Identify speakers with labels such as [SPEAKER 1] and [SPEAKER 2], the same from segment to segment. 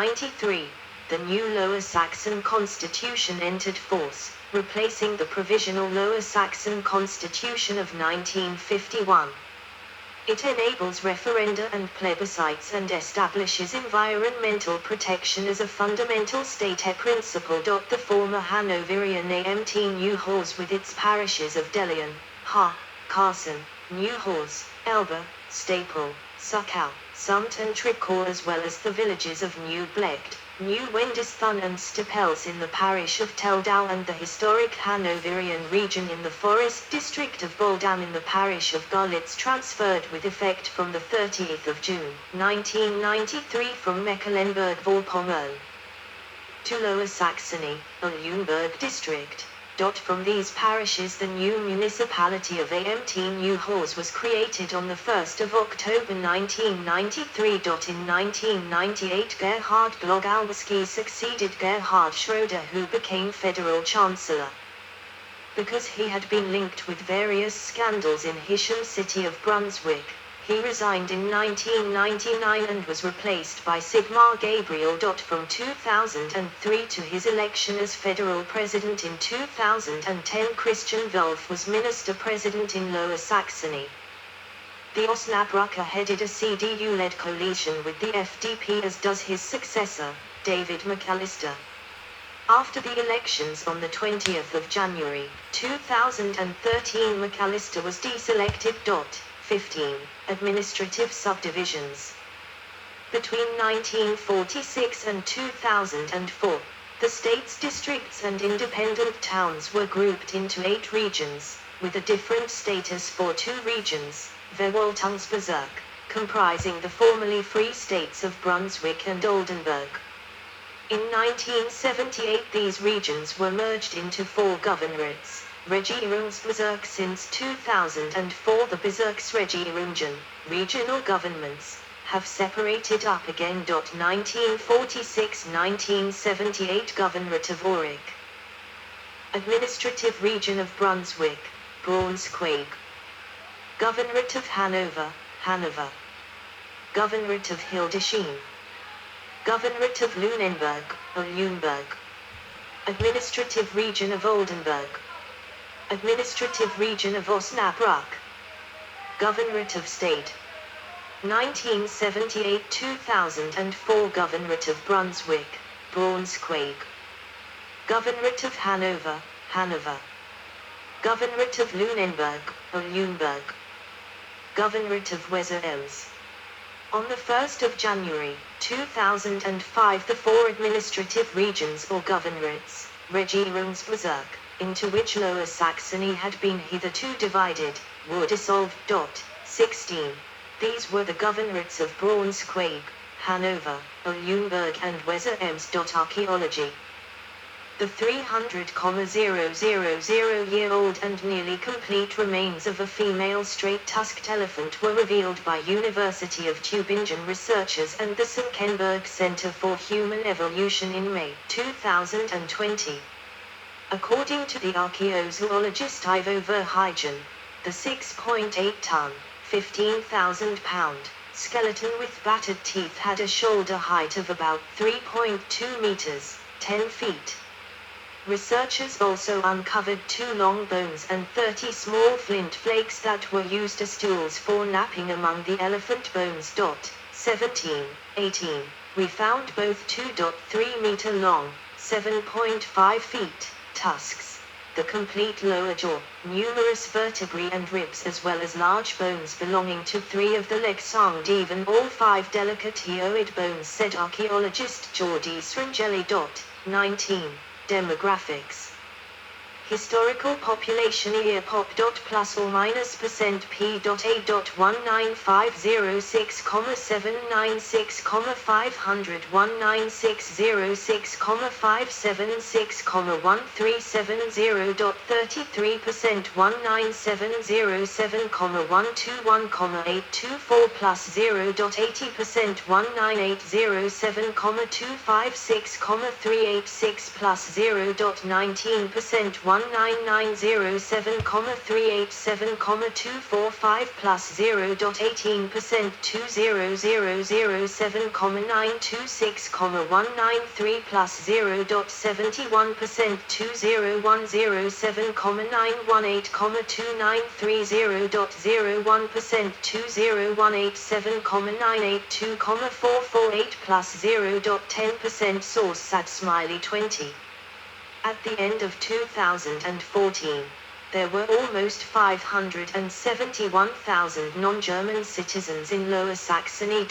[SPEAKER 1] 93. The new Lower Saxon Constitution entered force, replacing the provisional Lower Saxon Constitution of 1951. It enables referenda and plebiscites and establishes environmental protection as a fundamental state principle. The former Hanoverian Amt New Hors with its parishes of Delian, Ha, Carson, New Hors, Elba, Staple, Succow, Sumt and Tricor, as well as the villages of New Blecht, New Wendisthun and Stapels in the parish of Teldau and the historic Hanoverian region in the forest district of Boldam in the parish of Görlitz, transferred with effect from the 30th of June, 1993 from Mecklenburg-Vorpommern to Lower Saxony, a Lüneburg district. From these parishes the new municipality of Amt New Hors was created on the 1st of October 1993. In 1998 Gerhard Glogowski succeeded Gerhard Schroeder, who became federal chancellor. Because he had been linked with various scandals in Hisham city of Brunswick, he resigned in 1999 and was replaced by Sigmar Gabriel. From 2003 to his election as federal president in 2010, Christian Wulff was minister president in Lower Saxony. The Osnabrücker headed a CDU-led coalition with the FDP, as does his successor, David McAllister. After the elections on the 20th of January, 2013, McAllister was deselected. 15. Administrative subdivisions. Between 1946 and 2004, the state's districts and independent towns were grouped into 8 regions, with a different status for 2 regions, Verwaltungsbezirk, comprising the formerly free states of Brunswick and Oldenburg. In 1978 these regions were merged into 4 governorates. Regierungsbezirk. Since 2004 the Bezirksregierungen, regional governments, have separated up again. 1946-1978 Governorate of Aurich. Administrative region of Brunswick, Braunschweig. Governorate of Hanover, Hanover. Governorate of Hildesheim. Governorate of Lüneburg, Lüneburg. Administrative region of Oldenburg. Administrative region of Osnabrück. Governorate of State. 1978-2004 Governorate of Brunswick, Braunschweig. Governorate of Hanover, Hanover. Governorate of Lüneburg, Lüneburg. Governorate of Weser-Ems. On the 1st of January, 2005 the 4 administrative regions or governorates, Regierungsbezirk, into which Lower Saxony had been hitherto divided, were dissolved. 16. These were the governorates of Braunschweig, Hanover, Lüneburg and Weser-Ems. Archaeology. The 300,000-year-old and nearly complete remains of a female straight-tusked elephant were revealed by University of Tübingen researchers and the Senckenberg Center for Human Evolution in May 2020. According to the archaeozoologist Ivo Verheijen, the 6.8-ton, 15,000-pound, skeleton with battered teeth had a shoulder height of about 3.2 meters, 10 feet. Researchers also uncovered 2 long bones and 30 small flint flakes that were used as tools for knapping among the elephant bones. 17, 18. We found both 2.3 meter long, 7.5 feet, tusks, the complete lower jaw, numerous vertebrae and ribs, as well as large bones belonging to 3 of the legs, and even all 5 delicate hyoid bones, said archaeologist Jordi Srangeli. 19. Demographics. Historical population year pop. Plus or minus percent P.8.19506,796,576,137,0.33% 1970,121,824 plus 0.80% 1980,7,256,386 plus 0.19% 1 19907,387,245 plus 0.18% 20007,926,193 plus 0.71% 20107,918,293 0.01% 20187,982,448 plus 0.10% source @Smiley20. At the end of 2014, there were almost 571,000 non-German citizens in Lower Saxony.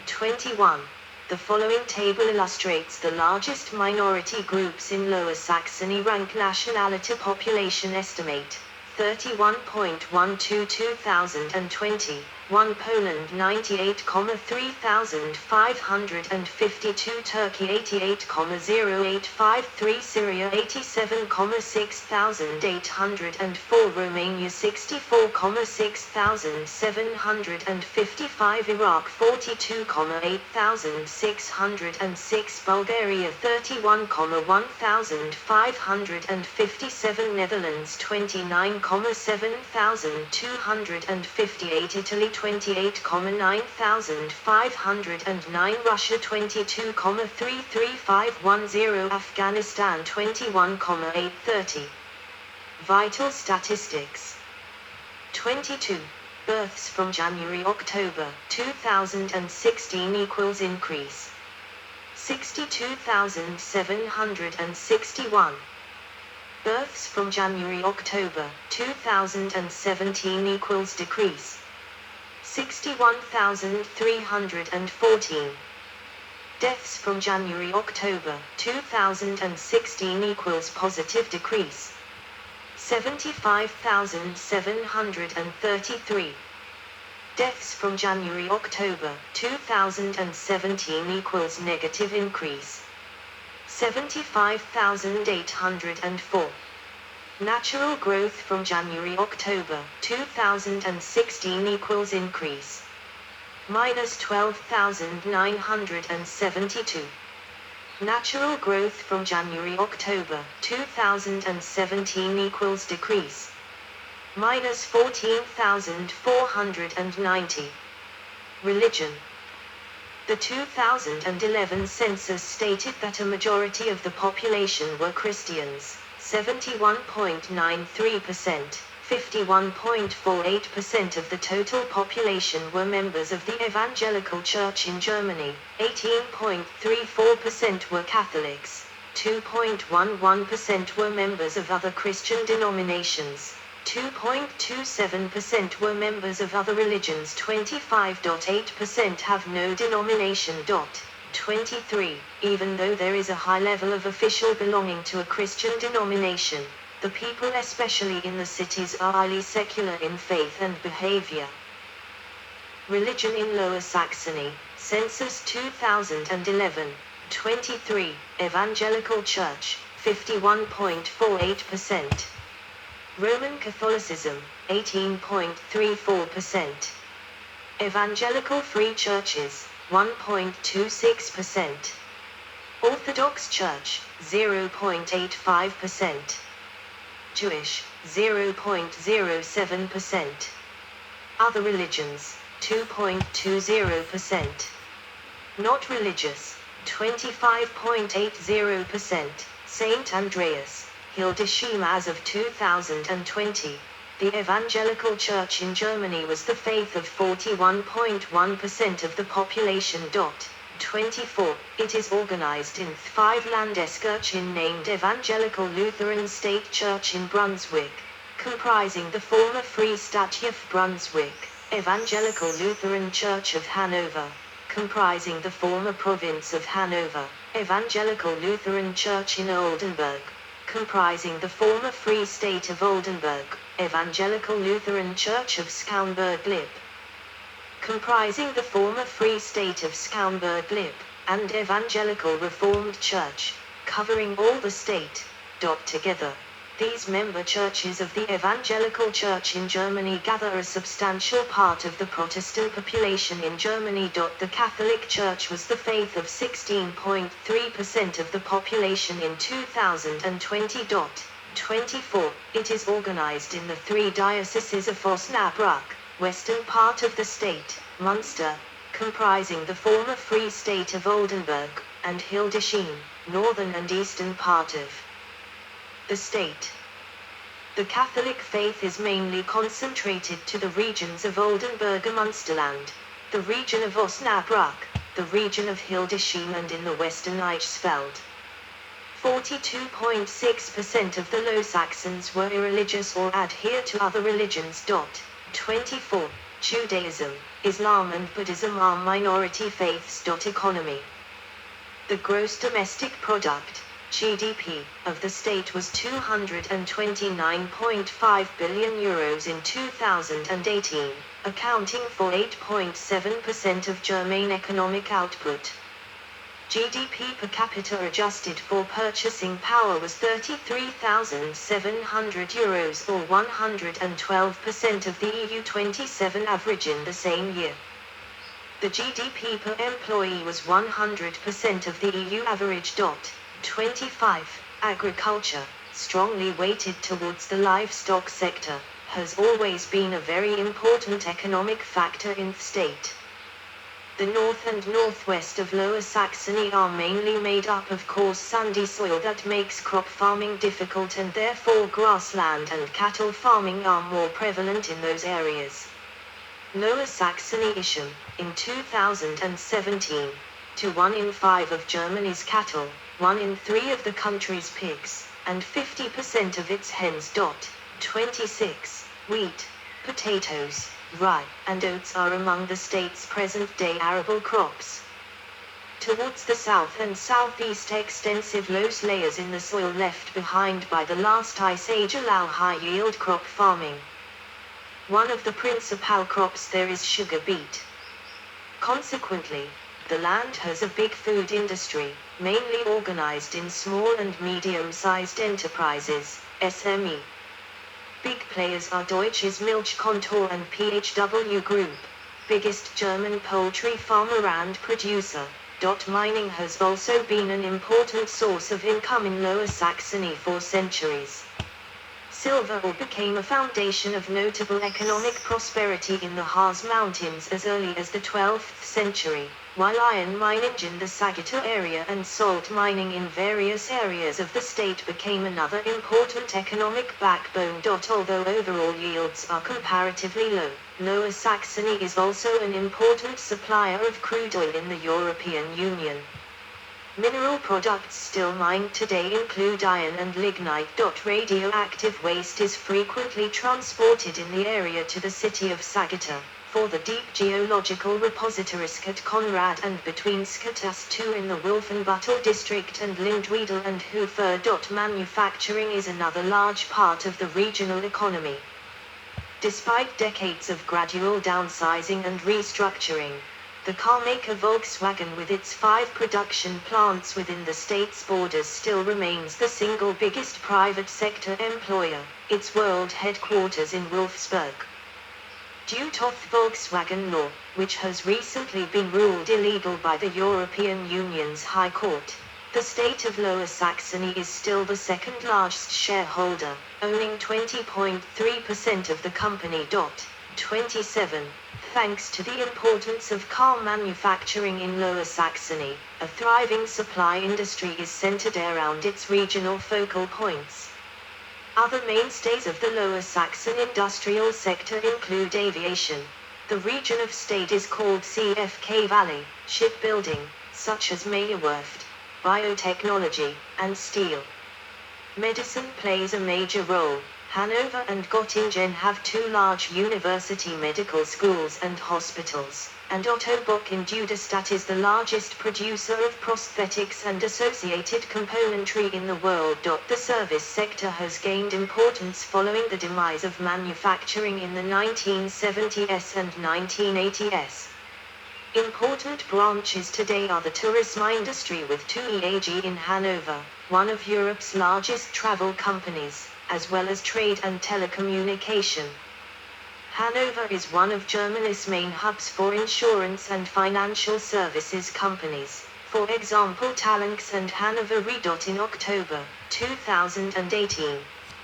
[SPEAKER 1] 21. The following table illustrates the largest minority groups in Lower Saxony rank nationality population estimate. 31.12 2020, 1 Poland 98,3552 Turkey 88,0853 Syria 87,6804 Romania 64,6755 Iraq 42,8606 Bulgaria 31,1557 Netherlands 29,7258 Italy 28,9509 Russia 22,33510 Afghanistan 21,830 Vital statistics. 22. Births from January-October 2016 equals increase 62,761. Births from January-October 2017 equals decrease 61,314. Deaths from January-October 2016 equals positive decrease 75,733. Deaths from January-October 2017 equals negative increase 75,804. Natural growth from January-October 2016 equals increase minus 12,972. Natural growth from January-October 2017 equals decrease minus 14,490. Religion. The 2011 census stated that a majority of the population were Christians, 71.93%. 51.48% of the total population were members of the Evangelical Church in Germany, 18.34% were Catholics, 2.11% were members of other Christian denominations, 2.27% were members of other religions, 25.8% have no denomination. 23. Even though there is a high level of official belonging to a Christian denomination, the people especially in the cities are highly secular in faith and behavior. Religion in Lower Saxony, Census 2011, 23, Evangelical Church, 51.48%. Roman Catholicism, 18.34%. Evangelical Free Churches, 1.26%. Orthodox Church, 0.85%. Jewish, 0.07%. Other religions, 2.20%. Not religious, 25.80%. St. Andreas, Hildesheim. As of 2020, the Evangelical Church in Germany was the faith of 41.1% of the population. 24. It is organized in 5 Landeskirchen named Evangelical Lutheran State Church in Brunswick, comprising the former Free State of Brunswick, Evangelical Lutheran Church of Hanover, comprising the former Province of Hanover, Evangelical Lutheran Church in Oldenburg, comprising the former Free State of Oldenburg, Evangelical Lutheran Church of Schaumburg-Lippe, comprising the former Free State of Schaumburg-Lippe, and Evangelical Reformed Church, covering all the state. Together, these member churches of the Evangelical Church in Germany gather a substantial part of the Protestant population in Germany. The Catholic Church was the faith of 16.3% of the population in 2020. 24. It is organized in the three dioceses of Osnabrück, western part of the state, Munster, comprising the former Free State of Oldenburg, and Hildesheim, northern and eastern part of the state. The Catholic faith is mainly concentrated to the regions of Oldenburg and Munsterland, the region of Osnabrück, the region of Hildesheim and in the western Eichsfeld. 42.6% of the Low Saxons were irreligious or adhere to other religions. 24. Judaism, Islam and Buddhism are minority faiths. Economy. The gross domestic product, GDP, of the state was €229.5 billion in 2018, accounting for 8.7% of German economic output. GDP per capita adjusted for purchasing power was €33,700 or 112% of the EU 27 average in the same year. The GDP per employee was 100% of the EU average. 25. Agriculture, strongly weighted towards the livestock sector, has always been a very important economic factor in the state. The north and northwest of Lower Saxony are mainly made up of coarse sandy soil that makes crop farming difficult, and therefore grassland and cattle farming are more prevalent in those areas. Lower Saxony Isham, in 2017, to 1 in 5 of Germany's cattle, 1 in 3 of the country's pigs, and 50% of its hens. 26. Wheat, potatoes, rye, and oats are among the state's present-day arable crops. Towards the south and southeast, extensive loess layers in the soil left behind by the last ice age allow high-yield crop farming. One of the principal crops there is sugar beet. Consequently, the land has a big food industry, mainly organized in small and medium-sized enterprises, SME. Big players are Deutsches Milchkontor and PHW Group, biggest German poultry farmer and producer. Mining has also been an important source of income in Lower Saxony for centuries. Silver ore became a foundation of notable economic prosperity in the Harz Mountains as early as the 12th century, while iron mining in the Sagita area and salt mining in various areas of the state became another important economic backbone. Although overall yields are comparatively low, Lower Saxony is also an important supplier of crude oil in the European Union. Mineral products still mined today include iron and lignite. Radioactive waste is frequently transported in the area to the city of Sagita, for the deep geological repositories at Konrad and between Skatas II in the Wolfenbüttel district and Lindwedel and Hofer. Manufacturing is another large part of the regional economy. Despite decades of gradual downsizing and restructuring, the carmaker Volkswagen, with its 5 production plants within the state's borders, still remains the single biggest private sector employer, its world headquarters in Wolfsburg. Due to Volkswagen law, which has recently been ruled illegal by the European Union's High Court, the state of Lower Saxony is still the second largest shareholder, owning 20.3% of the company. 27. Thanks to the importance of car manufacturing in Lower Saxony, a thriving supply industry is centered around its regional focal points. Other mainstays of the Lower Saxon industrial sector include aviation. The region of state is called CFK Valley, shipbuilding, such as Meyerwerft, biotechnology, and steel. Medicine plays a major role. Hanover and Göttingen have 2 large university medical schools and hospitals, and Otto Bock in Duderstadt is the largest producer of prosthetics and associated componentry in the world. The service sector has gained importance following the demise of manufacturing in the 1970s and 1980s. Important branches today are the tourism industry with TUI AG in Hanover, one of Europe's largest travel companies, as well as trade and telecommunication. Hanover is one of Germany's main hubs for insurance and financial services companies, for example Talanx and Hanover Re. In October 2018,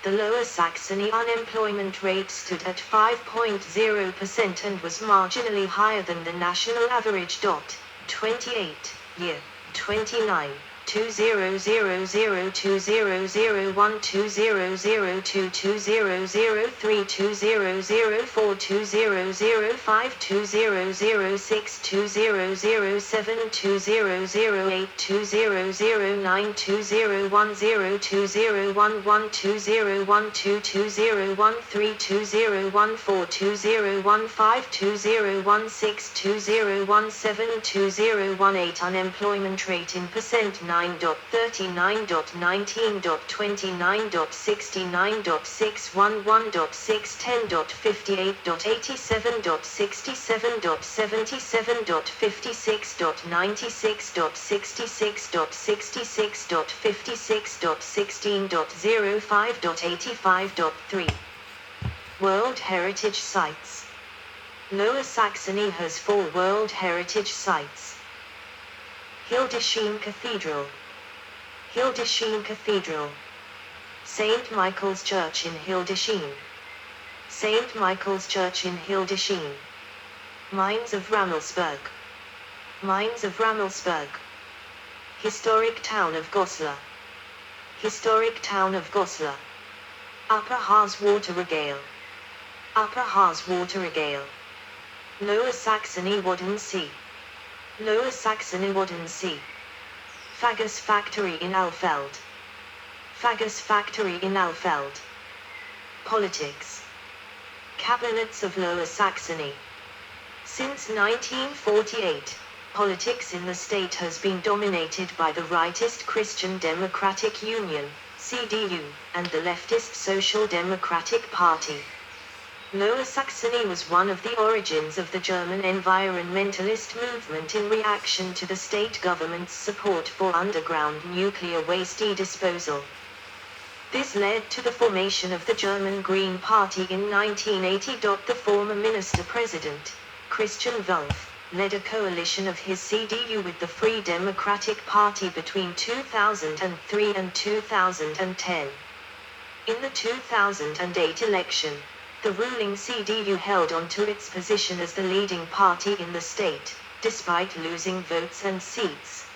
[SPEAKER 1] The Lower Saxony unemployment rate stood at 5.0% and was marginally higher than the national average. 28, year, 29. 20002001200082002015201020172018 unemployment rate in percent 9.39.99.26.97.56.96.56.56.96.56.66.56.16.05.85.3 World Heritage Sites. Lower Saxony has 4 World Heritage Sites. Hildesheim Cathedral, Hildesheim Cathedral, St. Michael's Church in Hildesheim, St. Michael's Church in Hildesheim, Mines of Rammelsburg, Mines of Rammelsburg, Historic Town of Goslar, Historic Town of Goslar, Upper Harswater Regale, Upper Harswater Regale, Lower Saxony Waddensee, Lower Saxony Waddensee, Fagus Factory in Alfeld, Fagus Factory in Alfeld. Politics. Cabinets of Lower Saxony. Since 1948, politics in the state has been dominated by the rightist Christian Democratic Union, CDU, and the leftist Social Democratic Party. Lower Saxony was one of the origins of the German environmentalist movement in reaction to the state government's support for underground nuclear waste disposal. This led to the formation of the German Green Party in 1980. The former Minister-President, Christian Wulff, led a coalition of his CDU with the Free Democratic Party between 2003 and 2010. In the 2008 election, the ruling CDU held on to its position as the leading party in the state, despite losing votes and seats.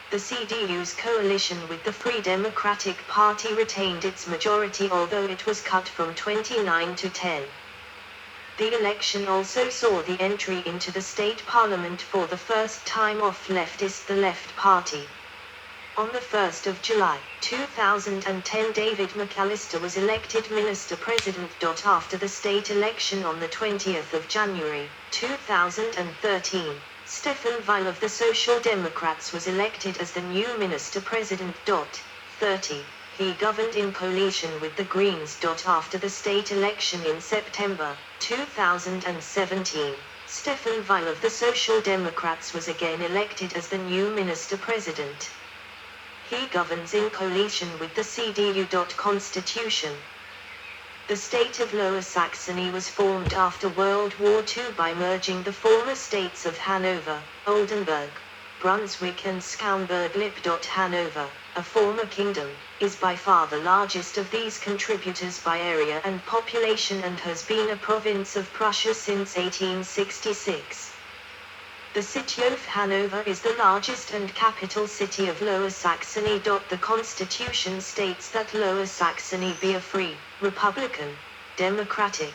[SPEAKER 1] The CDU's coalition with the Free Democratic Party retained its majority, although it was cut from 29 to 10. The election also saw the entry into the state parliament for the first time of leftist the Left Party. On the 1st of July, 2010, David McAllister was elected Minister-President. After the state election on the 20th of January, 2013, Stefan Weil of the Social Democrats was elected as the new Minister-President. 30. He governed in coalition with the Greens. After the state election in September 2017, Stefan Weil of the Social Democrats was again elected as the new Minister-President. He governs in coalition with the CDU. Constitution. The state of Lower Saxony was formed after World War II by merging the former states of Hanover, Oldenburg, Brunswick and Schaumburg-Lippe. Hanover, a former kingdom, is by far the largest of these contributors by area and population and has been a province of Prussia since 1866. The city of Hanover is the largest and capital city of Lower Saxony. The Constitution states that Lower Saxony be a free, republican, democratic,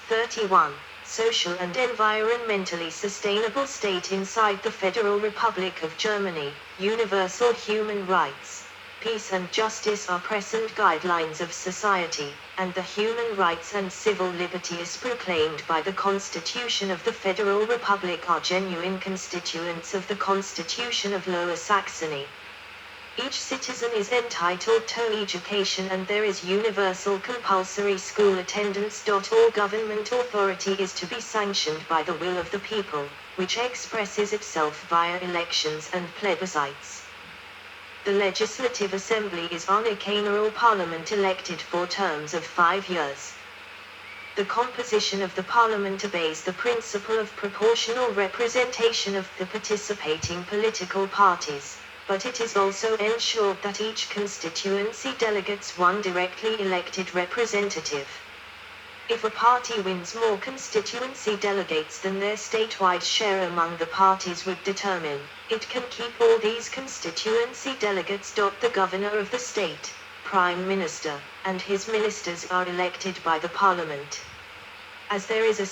[SPEAKER 1] 31, social and environmentally sustainable state inside the Federal Republic of Germany. Universal human rights, peace and justice are present guidelines of society, and the human rights and civil liberties proclaimed by the Constitution of the Federal Republic are genuine constituents of the Constitution of Lower Saxony. Each citizen is entitled to education and there is universal compulsory school attendance. All government authority is to be sanctioned by the will of the people, which expresses itself via elections and plebiscites. The Legislative Assembly is unicameral parliament elected for terms of 5 years. The composition of the parliament obeys the principle of proportional representation of the participating political parties. but it is also ensured that each constituency delegates one directly elected representative. If a party wins more constituency delegates than their statewide share among the parties would determine, it can keep all these constituency delegates. The governor of the state, prime minister, and his ministers are elected by the parliament. As there is a